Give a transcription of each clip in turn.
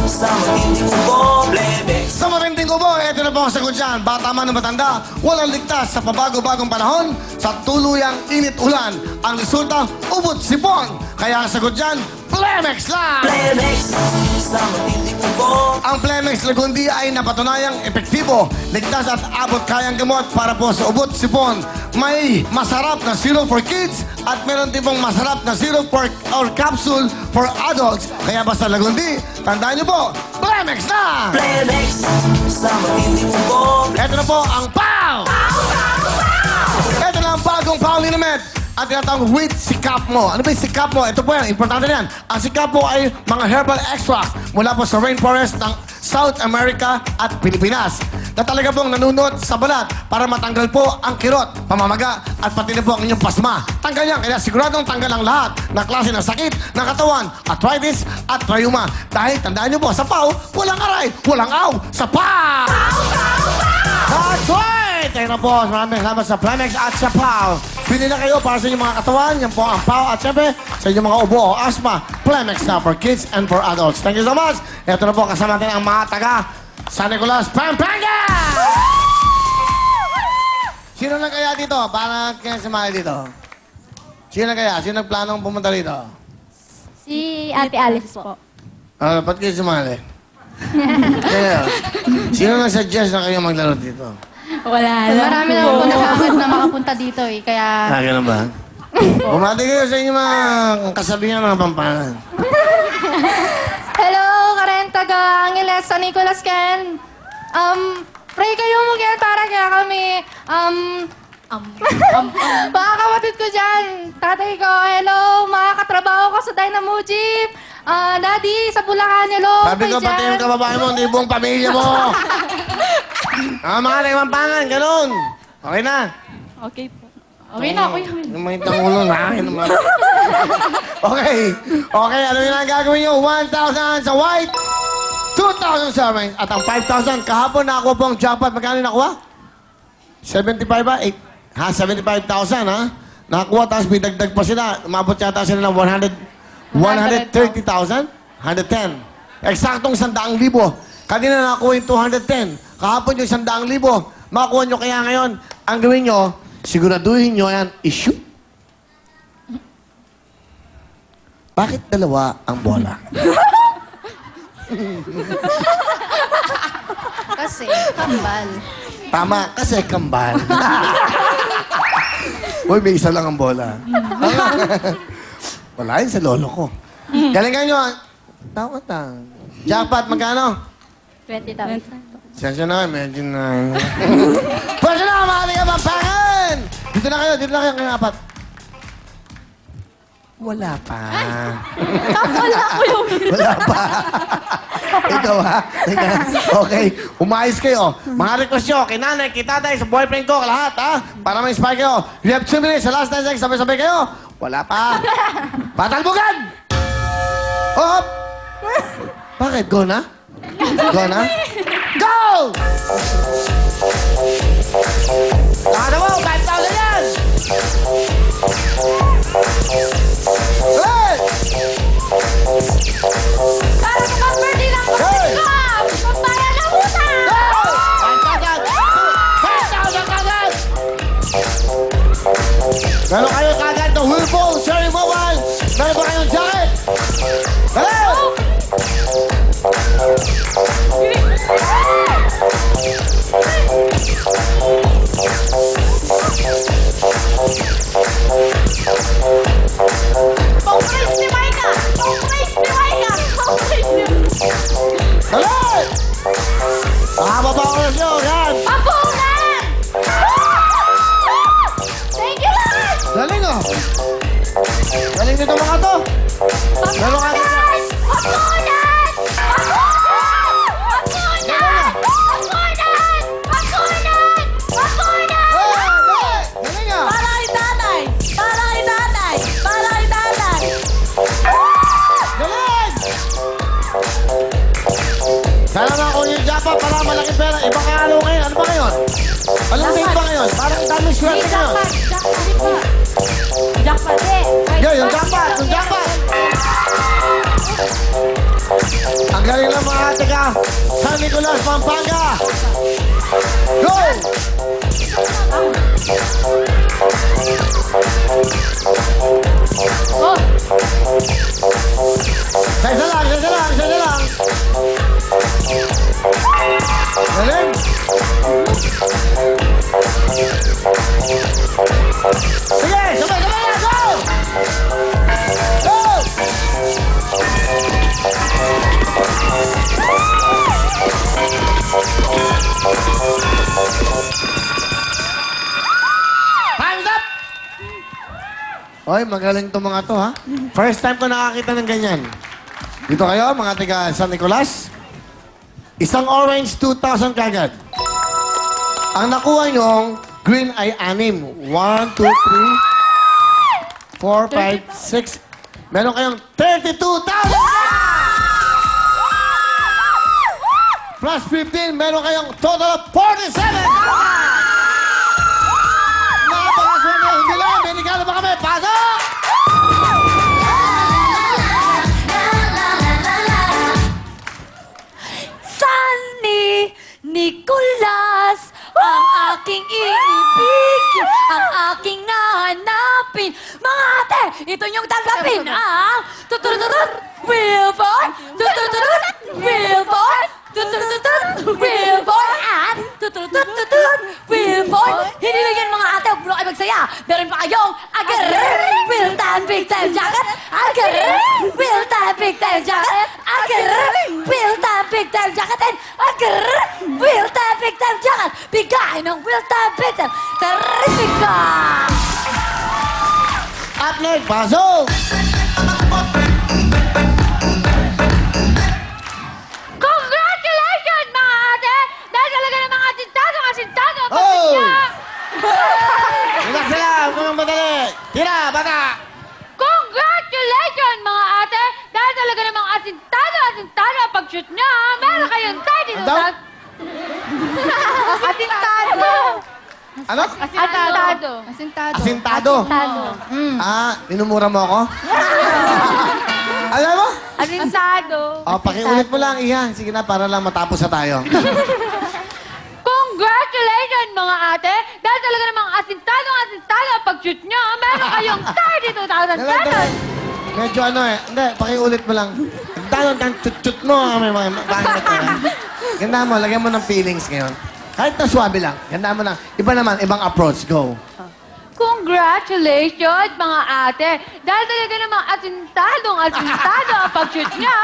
Sa matinding ubo, ito na po ang sagot dyan. Bata man o matanda, walang ligtas sa pabago-bagong panahon. Sa tuluyang init ulan, ang resulta, ubot sipon. Kaya ang sagot dyan, Plemex lang! Ang Plemex Lagundi ay napatunayang epektibo, ligtas at abot kayang gamot para po sa ubot sipon. May masarap na syrup for kids at meron din pong masarap na syrup or capsule for adults. Kaya basta Lagundi, tandaan niyo po, Plemex na! Ito na po ang POW! Ito na ang bagong POW Liniment at tinatawag with sikap mo. Ano ba yung sikap mo? Ito po yan, importante yan. Ang sikap mo ay mga herbal extract mula po sa rainforest ng South America at Pilipinas na talaga pong nanunot sa balat para matanggal po ang kirot, pamamaga at pati na po ang inyong pasma. Tanggal yan, kaya siguradong tanggal ang lahat na klase ng sakit ng katawan, arthritis at trauma. Dahil tandaan nyo po, sa POW, walang aray, walang aw, sa POW! That's right! Kaya na po, maraming salamat sa Plemex at sa POW. Pili na kayo para sa inyong mga katawan, yan po ang POW at syempre sa inyong mga ubo o asthma, Plemex na for kids and for adults. Thank you so much! Ito na po, kasama natin ang mga taga San Nicolas, Pampanga! Sino na kaya dito? Para kaya sumali dito? Sino na kaya? Sino nagplanong pumunta dito? Si Ate Alice po. Ba't kayo sumali? Kaya, sino nag-suggest na kayo maglaro dito? Wala lang. Marami na po nakakit na makapunta dito eh, kaya... Ganun ba? Bumati kayo sa inyong mga kasabihan mga Pampangan. Hello, Karen, taga Angeles, San Nicolas, Ken. Pray kayo mo, Ken, para kaya kami. Mga kapatid ko dyan, tatay ko, hello, mga katrabaho ko sa Dynamo Jeep. Daddy, sa Bulacan, hello. Sabi ko, pati yung kababae mo, hindi buong pamilya mo. Mga Pampangan, ganun. Okay na. Okay po. Okay na, kuya. Yung may tangulo na akin naman. Okay. Okay, ano yun ang gagawin nyo? 1,000 sa white, 2,000 sa orange, at ang 5,000. Kahapon nakakuha po ang jackpot. Magkano nakuha? 75 ba? 75,000, ha? Nakakuha, tapos may dagdag pa sila. Umabot yata sila ng 130,000? 110. Eksaktong 100,000. Kanina nakakuha yung 210. Kahapon yung 100,000. Makakuha nyo kaya ngayon. Ang gawin nyo, siguraduhin nyo yan, issue. Bakit dalawa ang bola? Kasi, kambal. Tama, kasi kambal. Uy, may isa lang ang bola. Wala yun sa lolo ko. Galingan nyo. Tawag na. Jackpot, magkano? 20,000. Sensya na, medyo na. Pwede na, mga ating Pampangan! Dito na kayo kayong apat. Wala pa. Wala ko yung... Wala pa. Ikaw, ha? Okay, umayos kayo. Mga request nyo, kay nanay, kay tatay, sa boyfriend ko, lahat, ha? Para ma-inspire kayo. You have 2 minutes. Sa last 9 seconds, sabay-sabay kayo. Wala pa. Patalbugan! Oh! Bakit? Go na? Go na? Go! Kada mo, 5,000 yan! Hey! Para makapirdi ng Hey! ko! Pagpaya na muna! 5,000! 5,000 kagad! Meron kayo kagad ng Whirlpool, Sherry Mobile! Meron ba kayong jacket? Hey! Pang-praise ni Maika! Pang-praise ni Maika! Pang-praise ni Maika! Dali! Mahaba ko na siyo, yan! Papungan! Thank you, Lord! Galing, oh! Galing nito mga to! Meron ka Papungan! Papungan! Papungan! Papungan! Papungan! Papungan! Galing, ah! Para kay tatay! Para kay tatay! Para kay tatay! Galing! Sana nga kung yung jackpot para malaki pera. Iba kaya ano ngayon? Ano ba ngayon? Anong date ba ngayon? Parang dami swerte ngayon. Jackpot! Yo, yung jackpot! Yung jackpot! Ang galing ng mga ate ka. San Nicolas, Pampanga. Go! Oh, Isa lang. Galing. Sige, sabay na. Go! Go! Time's up! Hoy, magaling to mga to, ha? First time ko nakakita ng ganyan. Dito kayo, mga taga San Nicolas. Isang orange, 2,000 kagad. Ang nakuha nyong green ay 6. 1, 2, 3, 4, 5, 6. Meron kayong 32,000! Plus 15, meron kayong total of 47,000! Napakaswerte! Hindi lang, may regalo pa kami. Pasok! Sunny Nicolas, ang aking iibig, ang aking nahanapin. Mga ate, ito niyong tanggapin, ah! Tuturututut, Wilbon! Tuturututut, Wilbon! Tuturututut, Wilbon! At tuturututut, Wilbon! Hindi lang yan mga ate, huwag mo kayo magsaya. Meron pa kayong Agar Wiltan Big Time Jacket! Agar Wiltan Big Time Jacket! Agar Wiltan Big Time Jacket! And Agar Wiltan Big Time Jacket! Bigay ng Wiltan Big Time! Terrific ka! Up next, pasok! congratulations, mga ate! Dahil talaga ng mga asintado ang Oh! pagod niya. Relax lang, mga madali. Tira, bata! Congratulations, mga ate! Dahil talaga ng mga asintado ang pag-shoot niya. Meron kayong 32,000. Ano? Asintado! Ano? Asintado. Asintado. Minumura mo ako? Alam mo? Asintado. Pakiulit mo lang, Iha. Sige na, para lang matapos na tayo. Congratulations, mga ate! Dahil talaga namang asintado ang pag-shoot niya. Meron kayong 32,000 pesos. Medyo ano eh. Hindi, pakiulit mo lang. Tanong kang chut-chut mo. May mga bangin na tayo. Ganda mo, lagyan mo ng feelings ngayon. Kahit na swabe lang. Ganda mo lang. Iba naman, ibang approach. Go. Congratulations, mga ate! Dahil talaga namang asintado ang pag-shoot niya.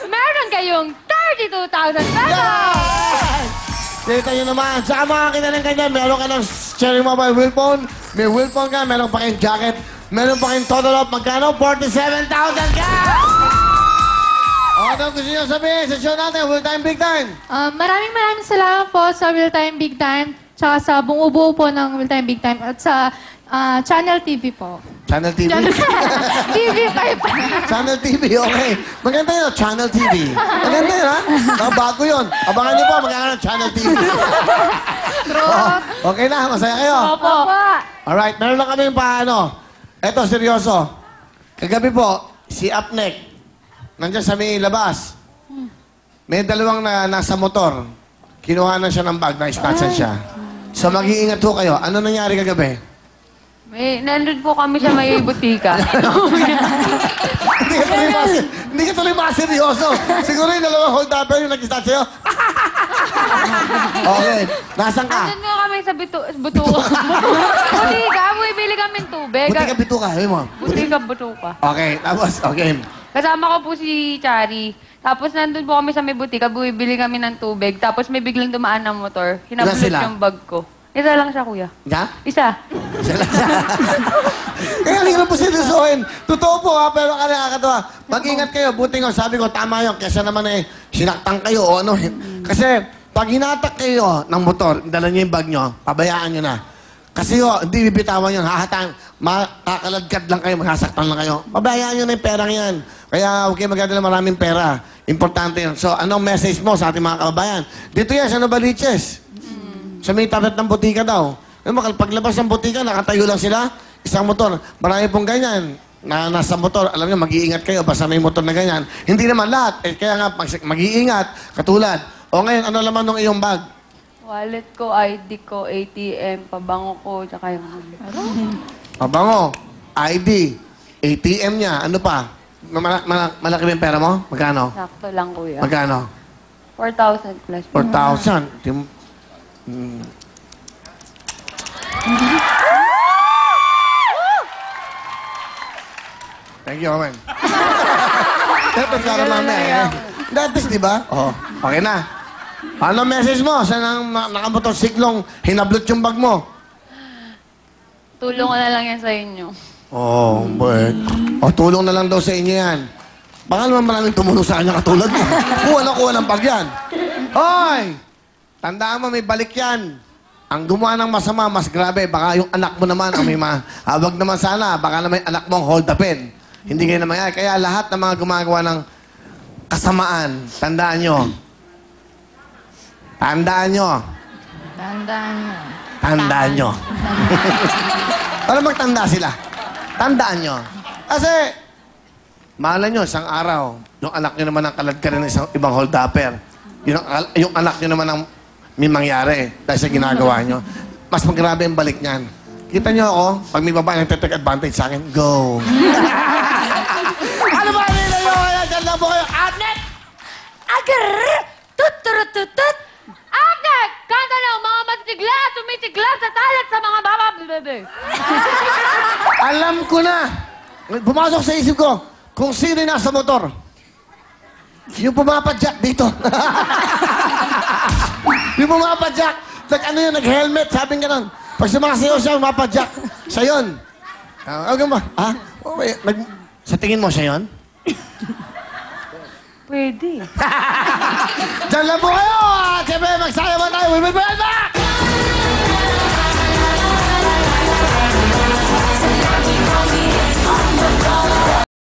Meron kayong 32,000 pesos. Yes! Dito nyo naman. Sa mga kita ng kanya, meron ka ng Cherry Mobile Will Phone. May Will Phone ka, meron pa kayong jacket. Meron pa kayong total of magkano? 47,000 ka! Ano gusto nyo sabihin sa show natin, Will Time Big Time? Maraming salamat po sa Real Time Big Time, tsaka sa bumubuo po ng Real Time Big Time, at sa Channel TV po. Channel TV? TV5. Channel TV, okay. Maganda yun, Channel TV. Maganda yun, ha? Bago yun. Abangan nyo po, magkakaroon ng Channel TV. Okay na, masaya kayo? Opo. Alright, meron lang kami paano. Eto, seryoso. Kagabi po, si Upneck, nandiyan sa may labas. May dalawang nasa motor. Kinuha na siya ng bag, na-snatchan siya. So mag-iingat ho kayo. Ano nangyari kagabi? Nandun po kami sa may butika. Hindi ka tuloy seryoso. Siguro yung dalawang hold-upper yung nag-snatch sa'yo. Okay, nasan ka? Nandun po kami sa butika. Bumibili kami ng tubig. Buti ka bito ka, sabi mo. Butika. Okay, tapos, okay. Kasama ko po si Chari. Tapos nandun po kami sa may butika, bumibili kami ng tubig. Tapos may biglang dumaan ng motor. Hinabulot sila? yung bag ko. Isa lang siya, kuya. Nga? Isa. Kaya hindi ko po seryosohin. Totoo po ha, pero nakakatawa. Mag-ingat kayo. Buti nga, sabi ko, tama yun. Kesa naman sinaktan kayo o ano. Kasi pag hinatak kayo ng motor, dala niyo yung bag niyo, pabayaan niyo na. Kasi hindi bibitawan yun. Makakaladkad lang kayo, masasaktan lang kayo. Pabayaan niyo na yung perang yan. Kaya huwag kayo magdadala maraming pera. Importante yun. So, anong message mo sa ating mga kababayan? Dito yan, sa Novaliches. Sa may tapat ng butika daw. Paglabas ng butika, nakatayo lang sila. Isang motor. Marami pong ganyan. na nasa motor, alam niyo, mag-iingat kayo basta may motor na ganyan. Hindi naman lahat. Kaya nga, mag-iingat. Katulad. O ngayon, ano laman ng iyong bag? Wallet ko, ID ko, ATM, pabango ko, tsaka yung... Pabango, ID, ATM niya, ano pa? Malaki ba yung pera mo? Magkano? Sakto lang, kuya. Magkano? 4,000 plus. 4,000. Thank you, Owen. Dapat para mamaya. Dapat, di ba? Oo. Okay na. Ano message mo sa nakamotorsiklong hinablot yung bag mo? Tulong ko na lang yan sa inyo. Oh, but... O, tulong na lang daw sa inyo yan. Baka naman maraming tumulong sa kanya katulad mo. Kuha ng bag yan. Hoy! Tandaan mo, may balik yan. Ang gumawa ng masama, mas grabe. Baka yung anak mo naman, ang may wag naman sana. Baka naman yung anak mo ang hold the pen. Hindi kayo naman yan. Kaya lahat ng mga gumagawa ng kasamaan, tandaan nyo. Tandaan nyo. Tandaan mo. Tandaan nyo. Para magtanda sila. Tandaan nyo. Kasi, mahala nyo, isang araw, yung anak nyo naman ang kalad ka rin ng isang ibang hold-upper. Yung anak nyo naman ang may mangyari dahil sa ginagawa nyo. Mas magrabe ang balik niyan. Kita nyo ako, pag may babae nagtitake advantage sa akin, go! Ano ba nila nyo? Kaya dyan lang po kayo. Adnet! Agar! Tut-tut-tut-tut! Agad! Kanta ng mga matitigla, tumitigla sa talat sa mga baba. Bebe. Alam ko na. Pumasok sa isip ko kung sino yung nasa motor. Yung pumapadyak dito. Yung pumapadyak. Ano yun, nag-helmet, sabi nga nun. Pag sumasayaw siya, pumapadyak. Siya yun. Okay ba? Ha? Sa tingin mo siya yun? Pwede. Diyan lang po kayo! At siyempre, magsaya ba tayo? We will be right back!